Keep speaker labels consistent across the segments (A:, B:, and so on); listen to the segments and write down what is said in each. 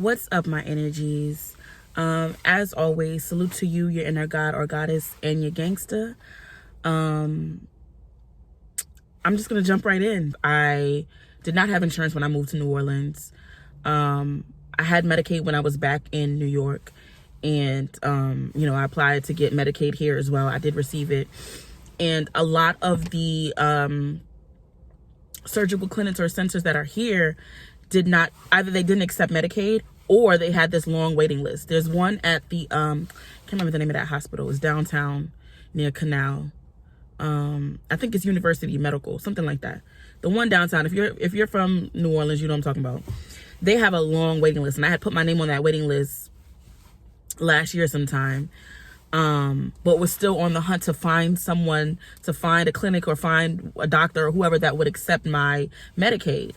A: What's up, my energies? As always, salute to you, your inner god or goddess, and your gangster. I'm just gonna jump right in. I did not have insurance when I moved to New Orleans. I had Medicaid when I was back in New York, and I applied to get Medicaid here as well. I did receive it, and a lot of the surgical clinics or centers that are here did not, either they didn't accept Medicaid or they had this long waiting list. There's one at the can't remember the name of that hospital. It's downtown near Canal. I think it's University Medical, something like that. The one downtown, if you're from New Orleans, you know what I'm talking about. They have a long waiting list, and I had put my name on that waiting list last year sometime, but was still on the hunt to find someone, to find a clinic or find a doctor or whoever that would accept my Medicaid.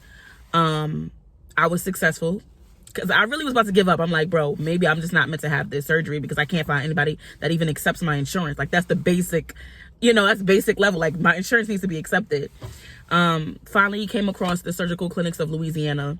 A: I was successful because I really was about to give up. I'm like, bro, maybe I'm just not meant to have this surgery because I can't find anybody that even accepts my insurance. Like, that's the basic, that's basic level. Like, my insurance needs to be accepted. Finally came across the surgical clinics of Louisiana,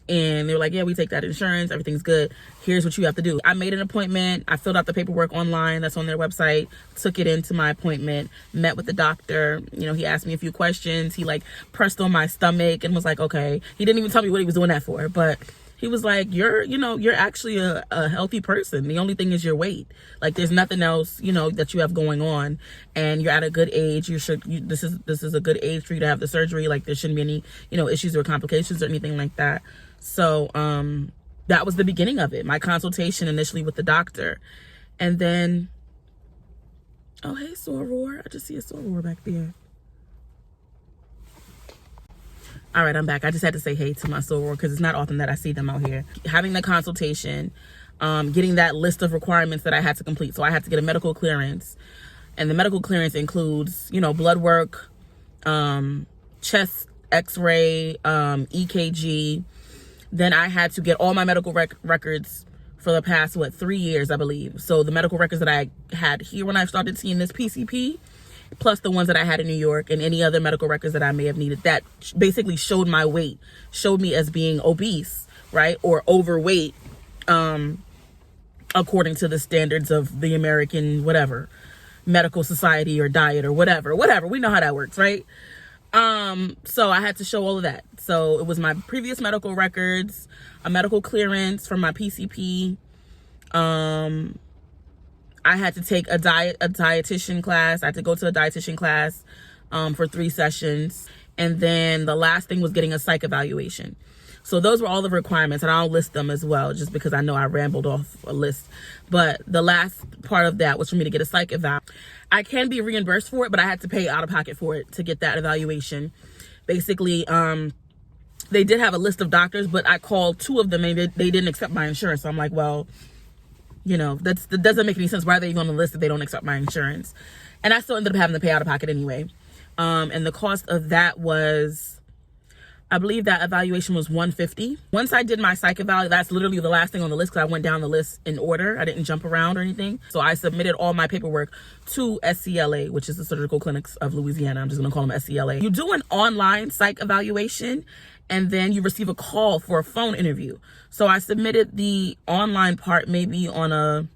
A: and they were like, yeah, we take that insurance. Everything's good. Here's what you have to do. I made an appointment. I filled out the paperwork online that's on their website, took it into my appointment, met with the doctor. He asked me a few questions. He pressed on my stomach and was like, okay. He didn't even tell me what he was doing that for, but he was like, you're actually a healthy person. The only thing is your weight. Like, there's nothing else, that you have going on, and you're at a good age. This is a good age for you to have the surgery. Like, there shouldn't be any, issues or complications or anything like that. So, that was the beginning of it. My consultation initially with the doctor. And then, oh, hey, soror. I just see a soror back there. All right, I'm back. I just had to say hey to my soror because it's not often that I see them out here. Having the consultation, getting that list of requirements that I had to complete. So I had to get a medical clearance. And the medical clearance includes, blood work, chest x-ray, EKG. Then I had to get all my medical records for the past, 3 years, I believe. So the medical records that I had here when I started seeing this PCP, plus the ones that I had in New York, and any other medical records that I may have needed that basically showed my weight, showed me as being obese, right? Or overweight, according to the standards of the American, medical society or diet or whatever. We know how that works, right? So I had to show all of that. So it was my previous medical records, a medical clearance from my PCP. I had to take a dietitian class. I had to go to a dietitian class, for 3 sessions. And then the last thing was getting a psych evaluation. So those were all the requirements, and I'll list them as well, just because I know I rambled off a list. But the last part of that was for me to get a psych eval. I can be reimbursed for it, but I had to pay out of pocket for it to get that evaluation. Basically, they did have a list of doctors, but I called 2 of them and they didn't accept my insurance. So I'm like, well, that doesn't make any sense. Why are they even on the list if they don't accept my insurance? And I still ended up having to pay out of pocket anyway. And the cost of that was, I believe that evaluation was $150. Once I did my psych eval, that's literally the last thing on the list because I went down the list in order. I didn't jump around or anything. So I submitted all my paperwork to SCLA, which is the Surgical Clinics of Louisiana. I'm just going to call them SCLA. You do an online psych evaluation, and then you receive a call for a phone interview. So I submitted the online part maybe on a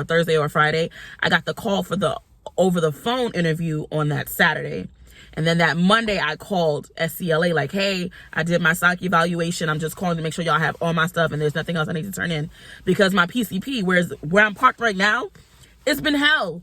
A: Thursday or a Friday. I got the call for the over the phone interview on that Saturday. And then that Monday I called SCLA like, hey, I did my psych evaluation. I'm just calling to make sure y'all have all my stuff and there's nothing else I need to turn in. Because my PCP, where I'm parked right now, it's been hell.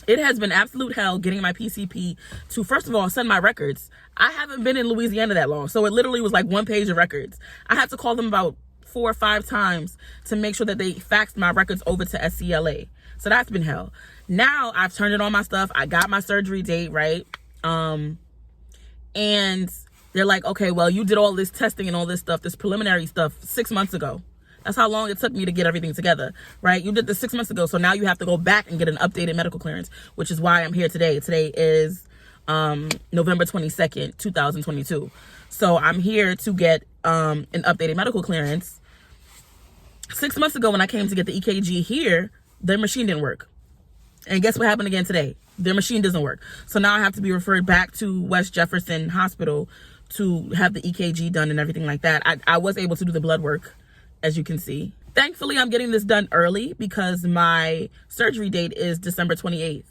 A: It has been absolute hell getting my PCP to, first of all, send my records. I haven't been in Louisiana that long, so it literally was like 1 page of records. I had to call them about 4 or 5 times to make sure that they faxed my records over to SCLA. So that's been hell. Now I've turned in all my stuff. I got my surgery date, right? And they're like, okay, well, you did all this testing and all this stuff, this preliminary stuff 6 months ago. That's how long it took me to get everything together, right? You did this 6 months ago, so now you have to go back and get an updated medical clearance, which is why I'm here today. Today is November 22nd, 2022. So I'm here to get an updated medical clearance. 6 months ago when I came to get the EKG here, their machine didn't work. And guess what happened again today? Their machine doesn't work. So now I have to be referred back to West Jefferson Hospital to have the EKG done and everything like that. I was able to do the blood work as you can see. Thankfully, I'm getting this done early because my surgery date is December 28th.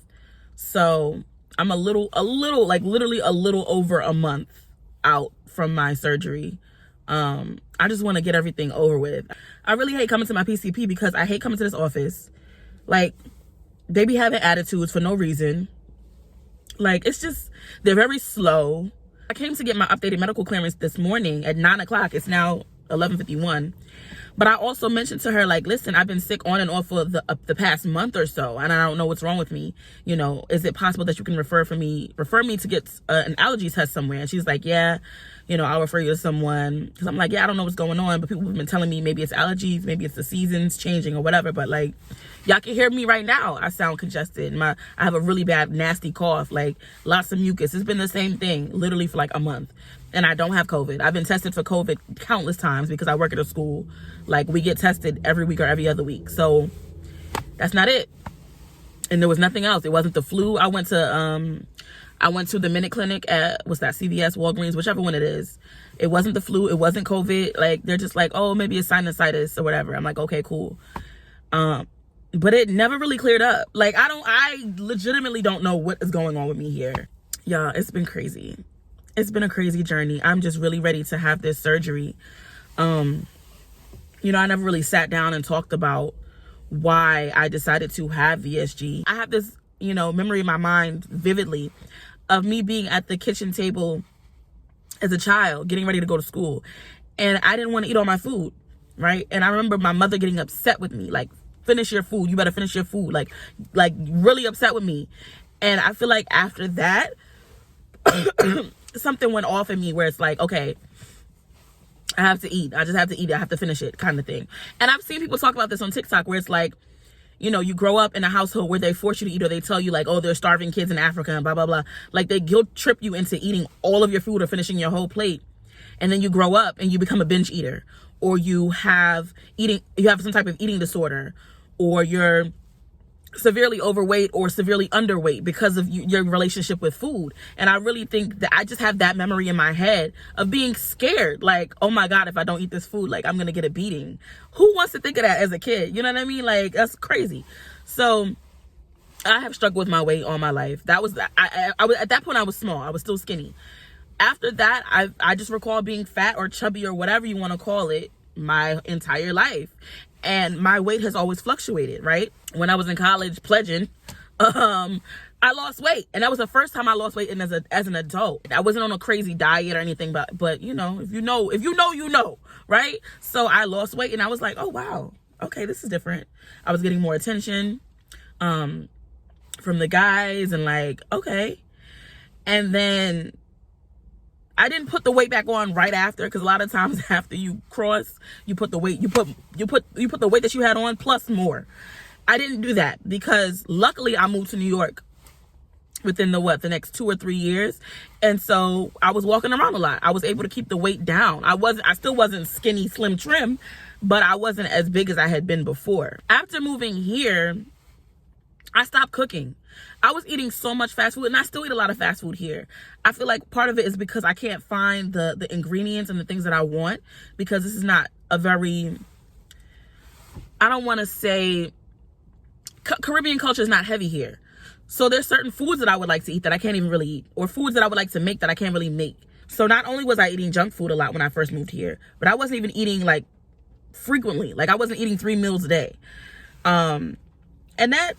A: So I'm like literally a little over a month out from my surgery. I just want to get everything over with. I really hate coming to my PCP because I hate coming to this office. Like, they be having attitudes for no reason. Like, it's just, they're very slow. I came to get my updated medical clearance this morning at 9 o'clock. It's now 11:51. But I also mentioned to her, like, listen, I've been sick on and off for the past month or so, and I don't know what's wrong with me. You know, is it possible that you can refer me to get an allergy test somewhere? And she's like, yeah, you know, I'll refer you to someone. Because I'm like, yeah, I don't know what's going on, but people have been telling me maybe it's allergies, maybe it's the seasons changing or whatever. But like, y'all can hear me right now. I sound congested. I have a really bad, nasty cough, like lots of mucus. It's been the same thing literally for like a month. And I don't have COVID. I've been tested for COVID countless times because I work at a school. Like, we get tested every week or every other week. So that's not it. And there was nothing else. It wasn't the flu. I went to the Minute Clinic at, what's that, CVS, Walgreens, whichever one it is. It wasn't the flu. It wasn't COVID. Like, they're just like, oh, maybe it's sinusitis or whatever. I'm like, okay, cool. But it never really cleared up. Like, I legitimately don't know what is going on with me here. Y'all, it's been crazy. It's been a crazy journey. I'm just really ready to have this surgery. You know, I never really sat down and talked about why I decided to have VSG. I have this, you know, memory in my mind vividly of me being at the kitchen table as a child, getting ready to go to school. And I didn't want to eat all my food, right? And I remember my mother getting upset with me, like, finish your food. You better finish your food. Like really upset with me. And I feel like after that, something went off in me where it's like, okay, I have to eat. I just have to eat. I have to finish it, kind of thing. And I've seen people talk about this on TikTok where it's like, you know, you grow up in a household where they force you to eat, or they tell you like, oh, there's starving kids in Africa and blah, blah, blah. Like, they guilt trip you into eating all of your food or finishing your whole plate. And then you grow up and you become a binge eater, or you have some type of eating disorder, or you're severely overweight or severely underweight because of your relationship with food. And I really think that I just have that memory in my head of being scared, like, oh my God, if I don't eat this food, like, I'm gonna get a beating. Who wants to think of that as a kid? You know what I mean? Like, that's crazy. So I have struggled with my weight all my life. That was, I was at that point, I was small. I was still skinny. After that, I just recall being fat or chubby or whatever you want to call it my entire life. And my weight has always fluctuated, right? When I was in college pledging, I lost weight. And that was the first time I lost weight as an adult. I wasn't on a crazy diet or anything, but you know, if you know, you know, right? So I lost weight and I was like, oh, wow. Okay, this is different. I was getting more attention from the guys and like, okay. And then I didn't put the weight back on right after, because a lot of times after you cross, you put the weight, you put the weight that you had on plus more. I didn't do that because luckily I moved to New York within the next 2 or 3 years. And so I was walking around a lot. I was able to keep the weight down. I still wasn't skinny, slim, trim, but I wasn't as big as I had been before. After moving here, I stopped cooking. I was eating so much fast food, and I still eat a lot of fast food here. I feel like part of it is because I can't find the ingredients and the things that I want, because this is not a very, I don't want to say, Caribbean culture is not heavy here. So there's certain foods that I would like to eat that I can't even really eat, or foods that I would like to make that I can't really make. So not only was I eating junk food a lot when I first moved here, but I wasn't even eating like frequently. Like, I wasn't eating 3 meals a day. And that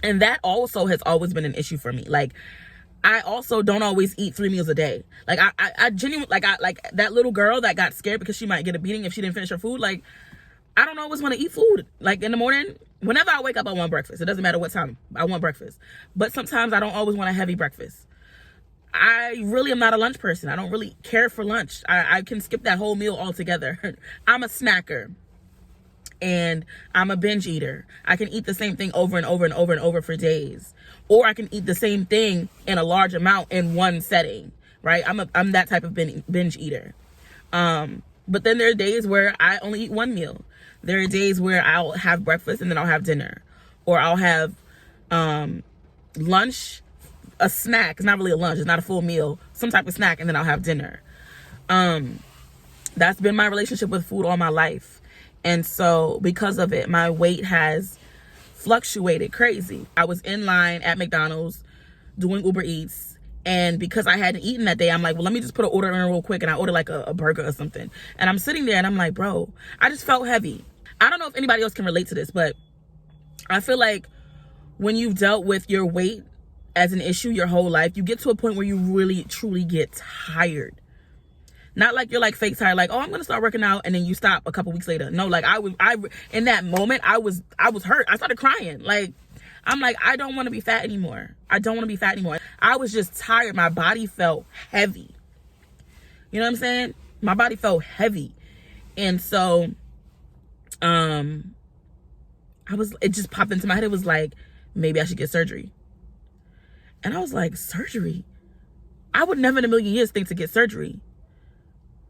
A: and that also has always been an issue for me. Like, I also don't always eat 3 meals a day. Like, I genuinely, like that little girl that got scared because she might get a beating if she didn't finish her food. Like, I don't always want to eat food. Like, in the morning, whenever I wake up, I want breakfast. It doesn't matter what time, I want breakfast. But sometimes I don't always want a heavy breakfast. I really am not a lunch person. I don't really care for lunch. I can skip that whole meal altogether. I'm a snacker. And I'm a binge eater. I can eat the same thing over and over and over and over for days. Or I can eat the same thing in a large amount in one setting, right? I'm that type of binge eater. But then there are days where I only eat 1 meal. There are days where I'll have breakfast and then I'll have dinner. Or I'll have lunch, a snack. It's not really a lunch. It's not a full meal. Some type of snack, and then I'll have dinner. That's been my relationship with food all my life. And so because of it, my weight has fluctuated crazy. I was in line at McDonald's doing Uber Eats, and because I hadn't eaten that day, I'm like, well, let me just put an order in real quick, and I ordered like a burger or something. And I'm sitting there and I'm like, bro, I just felt heavy. I don't know if anybody else can relate to this, but I feel like when you've dealt with your weight as an issue your whole life, you get to a point where you really truly get tired. Not like you're like fake tired, like, oh, I'm gonna start working out, and then you stop a couple weeks later. No, like I in that moment, I was hurt. I started crying. Like, I'm like, I don't want to be fat anymore. I don't want to be fat anymore. I was just tired. My body felt heavy. You know what I'm saying? My body felt heavy. And so, it just popped into my head. It was like, maybe I should get surgery. And I was like, surgery? I would never in a million years think to get surgery.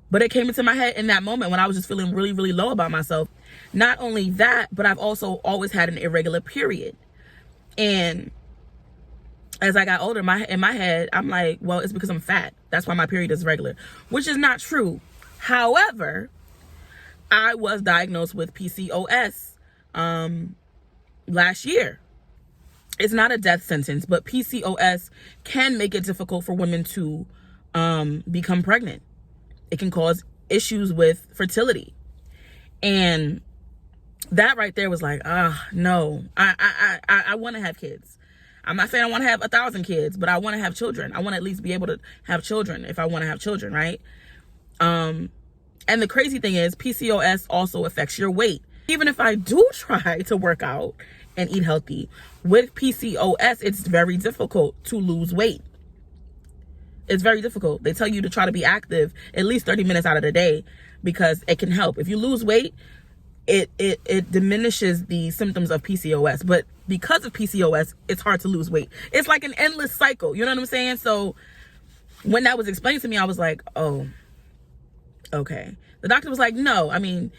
A: But it came into my head in that moment when I was just feeling really, really low about myself. Not only that, but I've also always had an irregular period. And as I got older, in my head, I'm like, well, it's because I'm fat. That's why my period is regular, which is not true. However, I was diagnosed with PCOS last year. It's not a death sentence, but PCOS can make it difficult for women to become pregnant. It can cause issues with fertility. And that right there was like, no, I want to have kids. I'm not saying I want to have 1,000 kids, but I want to have children. I want to at least be able to have children if I want to have children, right? And the crazy thing is PCOS also affects your weight. Even if I do try to work out and eat healthy, with PCOS, it's very difficult to lose weight. It's very difficult. They tell you to try to be active at least 30 minutes out of the day because it can help. If you lose weight, it diminishes the symptoms of PCOS. But because of PCOS, it's hard to lose weight. It's like an endless cycle. You know what I'm saying? So when that was explained to me, I was like, oh, okay. The doctor was like, no, I mean,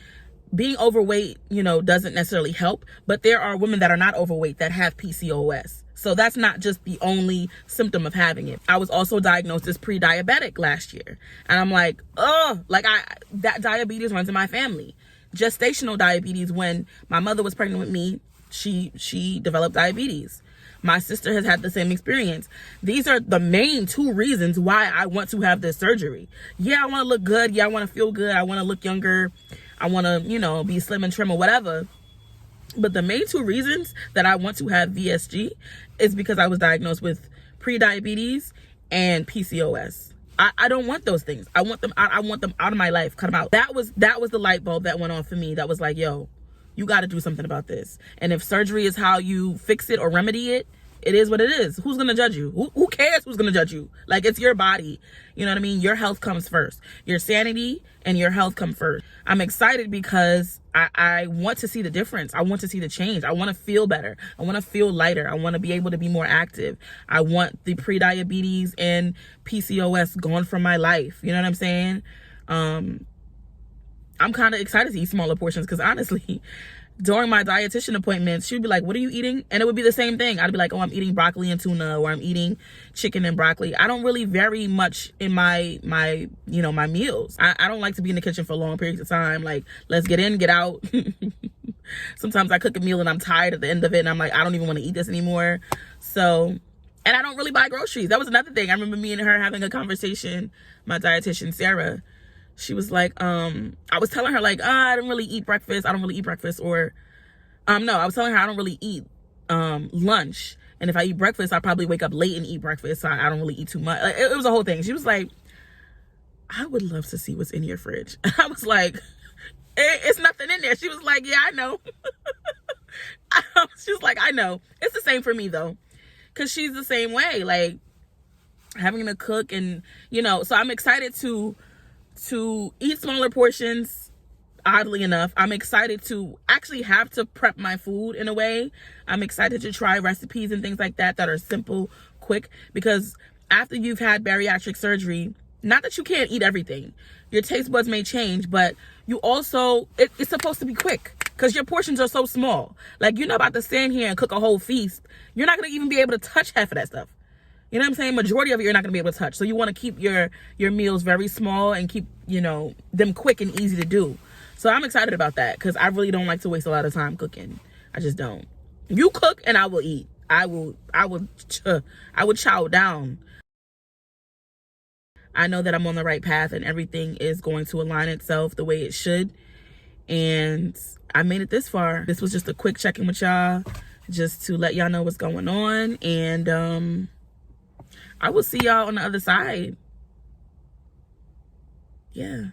A: being overweight, doesn't necessarily help. But there are women that are not overweight that have PCOS. So that's not just the only symptom of having it. I was also diagnosed as pre-diabetic last year. And I'm like, that diabetes runs in my family. Gestational diabetes, when my mother was pregnant with me, she developed diabetes. My sister has had the same experience. These are the main two reasons why I want to have this surgery. Yeah, I want to look good. Yeah, I want to feel good. I want to look younger. I want to, be slim and trim or whatever. But the main two reasons that I want to have VSG is because I was diagnosed with pre-diabetes and PCOS. I don't want those things. I want them out of my life. Cut them out. That was the light bulb that went on for me. That was like, yo, you got to do something about this. And if surgery is how you fix it or remedy it, it is what it is. Who's going to judge you? Who cares who's going to judge you? Like, it's your body. You know what I mean? Your health comes first. Your sanity and your health come first. I'm excited because I want to see the difference. I want to see the change. I want to feel better. I want to feel lighter. I want to be able to be more active. I want the pre-diabetes and PCOS gone from my life. You know what I'm saying? I'm kind of excited to eat smaller portions because honestly, during my dietitian appointments, she'd be like, what are you eating? And it would be the same thing. I'd be like, oh, I'm eating broccoli and tuna, or I'm eating chicken and broccoli. I don't really vary much in my meals. I don't like to be in the kitchen for long periods of time. Like, let's get in, get out. Sometimes I cook a meal and I'm tired at the end of it and I'm like, I don't even want to eat this anymore. So, and I don't really buy groceries. That was another thing. I remember me and her having a conversation, my dietitian, Sarah. She was like, I was telling her like, I don't really eat breakfast. I don't really eat breakfast. Or, no, I was telling her I don't really eat lunch. And if I eat breakfast, I probably wake up late and eat breakfast. So I don't really eat too much. It was a whole thing. She was like, I would love to see what's in your fridge. I was like, it's nothing in there. She was like, yeah, I know. She was like, I know. It's the same for me though. Cause she's the same way. Like having to cook and, so I'm excited to eat smaller portions. Oddly enough, I'm excited to actually have to prep my food in a way. I'm excited to try recipes and things like that are simple, quick, because after you've had bariatric surgery, not that you can't eat everything. Your taste buds may change, but you also, it's supposed to be quick because your portions are so small. Like, you're not about to stand here and cook a whole feast. You're not going to even be able to touch half of that stuff. You know what I'm saying? Majority of it you're not going to be able to touch. So you want to keep your meals very small and keep, you know, them quick and easy to do. So I'm excited about that because I really don't like to waste a lot of time cooking. I just don't. You cook and I will eat. I would chow down. I know that I'm on the right path and everything is going to align itself the way it should. And I made it this far. This was just a quick check-in with y'all, just to let y'all know what's going on. And I will see y'all on the other side. Yeah.